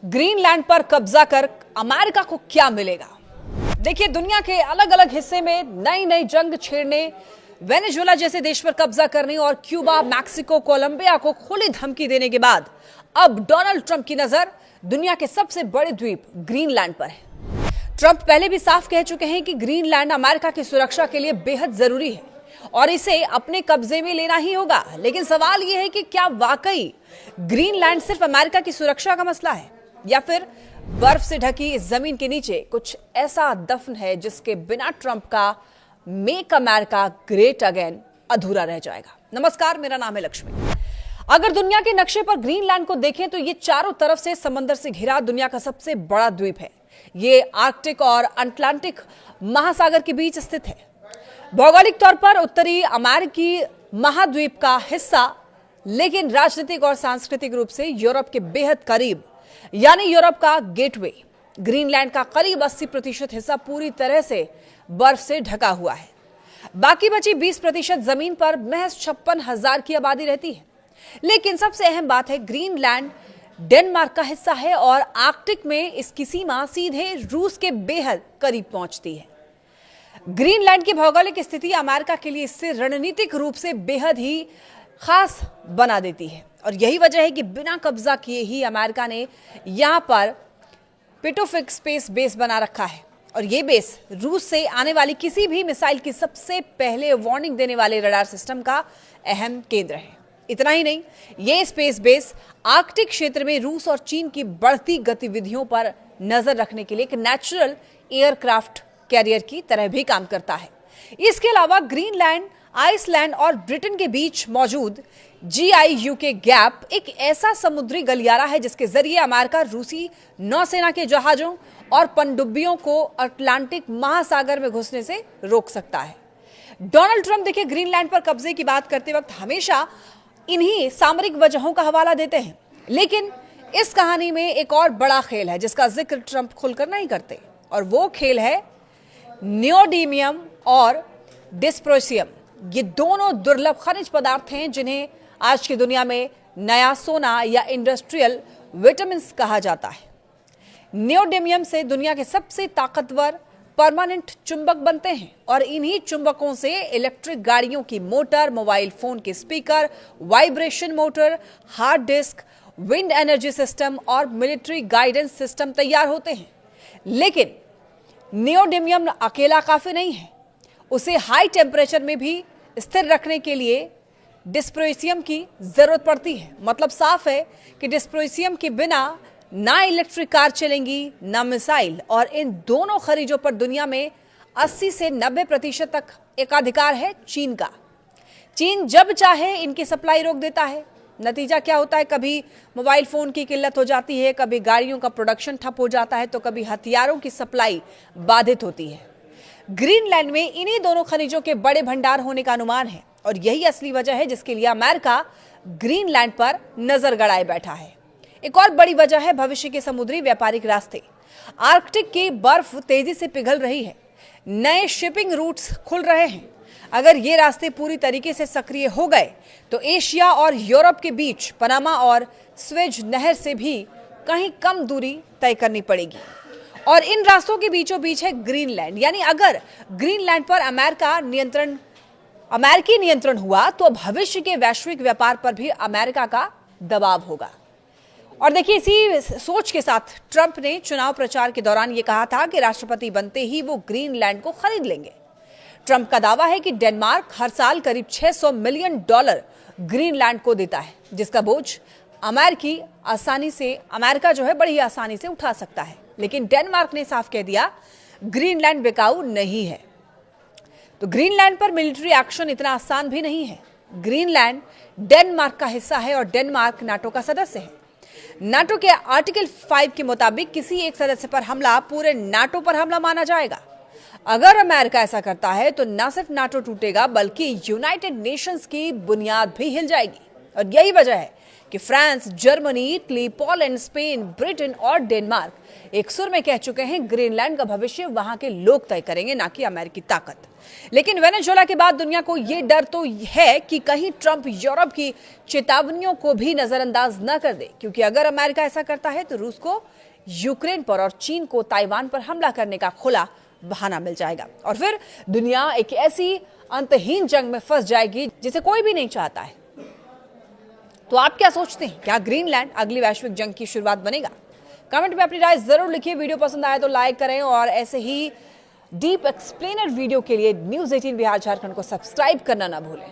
Greenland पर कब्जा कर अमेरिका को क्या मिलेगा? देखिए, दुनिया के अलग अलग हिस्से में नई नई जंग छेड़ने, वेनेजुएला जैसे देश पर कब्जा करने और क्यूबा, मैक्सिको, कोलंबिया को खुली धमकी देने के बाद अब डोनाल्ड ट्रंप की नजर दुनिया के सबसे बड़े द्वीप ग्रीनलैंड पर है। ट्रंप पहले भी साफ कह चुके हैं कि ग्रीनलैंड अमेरिका की सुरक्षा के लिए बेहद जरूरी है और इसे अपने कब्जे में लेना ही होगा। लेकिन सवाल यह है कि क्या वाकई ग्रीनलैंड सिर्फ अमेरिका की सुरक्षा का मसला है या फिर बर्फ से ढकी इस जमीन के नीचे कुछ ऐसा दफन है जिसके बिना ट्रंप का मेक अमेरिका ग्रेट अगेन अधूरा रह जाएगा। नमस्कार, मेरा नाम है लक्ष्मी। अगर दुनिया के नक्शे पर ग्रीनलैंड को देखें तो ये चारों तरफ से समंदर से घिरा दुनिया का सबसे बड़ा द्वीप है। ये आर्कटिक और अटलांटिक महासागर के बीच स्थित है। भौगोलिक तौर पर उत्तरी अमेरिकी महाद्वीप का हिस्सा, लेकिन राजनीतिक और सांस्कृतिक रूप से यूरोप के बेहद करीब, यानी यूरोप का गेटवे। ग्रीनलैंड का करीब 80% हिस्सा पूरी तरह से बर्फ से ढका हुआ है। बाकी बची 20% जमीन पर महज 56,000 की आबादी रहती है। लेकिन सबसे अहम बात है, ग्रीनलैंड डेनमार्क का हिस्सा है और आर्कटिक में इसकी सीमा सीधे रूस के बेहद करीब पहुंचती है। ग्रीनलैंड की भौगोलिक स्थिति अमेरिका के लिए इससे रणनीतिक रूप से बेहद ही खास बना देती है और यही वजह है कि बिना कब्जा किए ही अमेरिका ने यहां पर पिटोफिक स्पेस बेस बना रखा है और यह बेस रूस से आने वाली किसी भी मिसाइल की सबसे पहले वार्निंग देने वाले रडार सिस्टम का अहम केंद्र है। इतना ही नहीं, यह स्पेस बेस आर्कटिक क्षेत्र में रूस और चीन की बढ़ती गतिविधियों पर नजर रखने के लिए एक नेचुरल एयरक्राफ्ट कैरियर की तरह भी काम करता है। इसके अलावा ग्रीनलैंड, आइसलैंड और ब्रिटेन के बीच मौजूद GIUK गैप एक ऐसा समुद्री गलियारा है जिसके जरिए अमेरिका रूसी नौसेना के जहाजों और पनडुब्बियों को अटलांटिक महासागर में घुसने से रोक सकता है। डोनाल्ड ट्रंप देखिए, ग्रीनलैंड पर कब्जे की बात करते वक्त हमेशा इन्हीं सामरिक वजहों का हवाला देते हैं, लेकिन इस कहानी में एक और बड़ा खेल है जिसका जिक्र ट्रंप खुलकर नहीं करते और वो खेल है नियोडीमियम और डिस्प्रोसियम। ये दोनों दुर्लभ खनिज पदार्थ हैं जिन्हें आज की दुनिया में नया सोना या इंडस्ट्रियल विटामिन कहा जाता है। नियोडीमियम से दुनिया के सबसे ताकतवर परमानेंट चुंबक बनते हैं और इन्हीं चुंबकों से इलेक्ट्रिक गाड़ियों की मोटर, मोबाइल फोन के speaker, vibration motor, hard disk, wind energy system और मिलिट्री गाइडेंस सिस्टम तैयार होते हैं। लेकिन नियोडीमियम अकेला काफी नहीं है, उसे हाई टेम्परेचर में भी स्थिर रखने के लिए डिस्प्रोसियम की जरूरत पड़ती है। मतलब साफ है कि डिस्प्रोसियम के बिना ना इलेक्ट्रिक कार चलेंगी, ना मिसाइल, और इन दोनों खनिजों पर दुनिया में 80 से 90% तक एकाधिकार है चीन का। चीन जब चाहे इनकी सप्लाई रोक देता है। नतीजा क्या होता है? कभी मोबाइल फोन की किल्लत हो जाती है, कभी गाड़ियों का प्रोडक्शन ठप हो जाता है, तो कभी हथियारों की सप्लाई बाधित होती है। ग्रीनलैंड में इन्हीं दोनों खनिजों के बड़े भंडार होने का अनुमान है और यही असली वजह है जिसके लिए अमेरिका ग्रीनलैंड पर नजर गड़ाए बैठा है। एक और बड़ी वजह है भविष्य के समुद्री व्यापारिक रास्ते। आर्कटिक की बर्फ तेजी से पिघल रही है, नए शिपिंग रूट्स खुल रहे हैं। अगर ये रास्ते पूरी तरीके से सक्रिय हो गए तो एशिया और यूरोप के बीच पनामा और स्वेज नहर से भी कहीं कम दूरी तय करनी पड़ेगी और इन रास्तों के बीचों बीच है ग्रीनलैंड। यानी अगर ग्रीनलैंड पर अमेरिकी नियंत्रण हुआ तो भविष्य के वैश्विक व्यापार पर भी अमेरिका का दबाव होगा। और देखिए, इसी सोच के साथ ट्रंप ने चुनाव प्रचार के दौरान यह कहा था कि राष्ट्रपति बनते ही वो ग्रीनलैंड को खरीद लेंगे। ट्रंप का दावा है कि डेनमार्क हर साल करीब $600 मिलियन ग्रीनलैंड को देता है, जिसका बोझ अमेरिका जो है बड़ी आसानी से उठा सकता है। लेकिन डेनमार्क ने साफ कह दिया, ग्रीनलैंड बिकाऊ नहीं है। तो ग्रीनलैंड पर मिलिट्री एक्शन इतना आसान भी नहीं है। ग्रीनलैंड डेनमार्क का हिस्सा है और डेनमार्क नाटो का सदस्य है। नाटो के आर्टिकल 5 के मुताबिक किसी एक सदस्य पर हमला पूरे नाटो पर हमला माना जाएगा। अगर अमेरिका ऐसा करता है तो न सिर्फ नाटो टूटेगा बल्कि यूनाइटेड नेशंस की बुनियाद भी हिल जाएगी और यही वजह है कि France, Germany, Italy, Poland, Spain, Britain और डेनमार्क एक सुर में कह चुके हैं ग्रीनलैंड का भविष्य वहां के लोग तय करेंगे, ना कि अमेरिकी ताकत। लेकिन वेनेजुएला के बाद दुनिया को यह डर तो है कि कहीं ट्रंप यूरोप की चेतावनियों को भी नजरअंदाज न कर दे, क्योंकि अगर अमेरिका ऐसा करता है तो रूस को यूक्रेन पर और चीन को ताइवान पर हमला करने का खुला बहाना मिल जाएगा और फिर दुनिया एक ऐसी अंतहीन जंग में फंस जाएगी जिसे कोई भी नहीं चाहता है। तो आप क्या सोचते हैं, क्या ग्रीनलैंड अगली वैश्विक जंग की शुरुआत बनेगा? कमेंट में अपनी राय जरूर लिखिए। वीडियो पसंद आए तो लाइक करें और ऐसे ही डीप एक्सप्लेनर वीडियो के लिए न्यूज़ 18 बिहार झारखंड को सब्सक्राइब करना ना भूलें।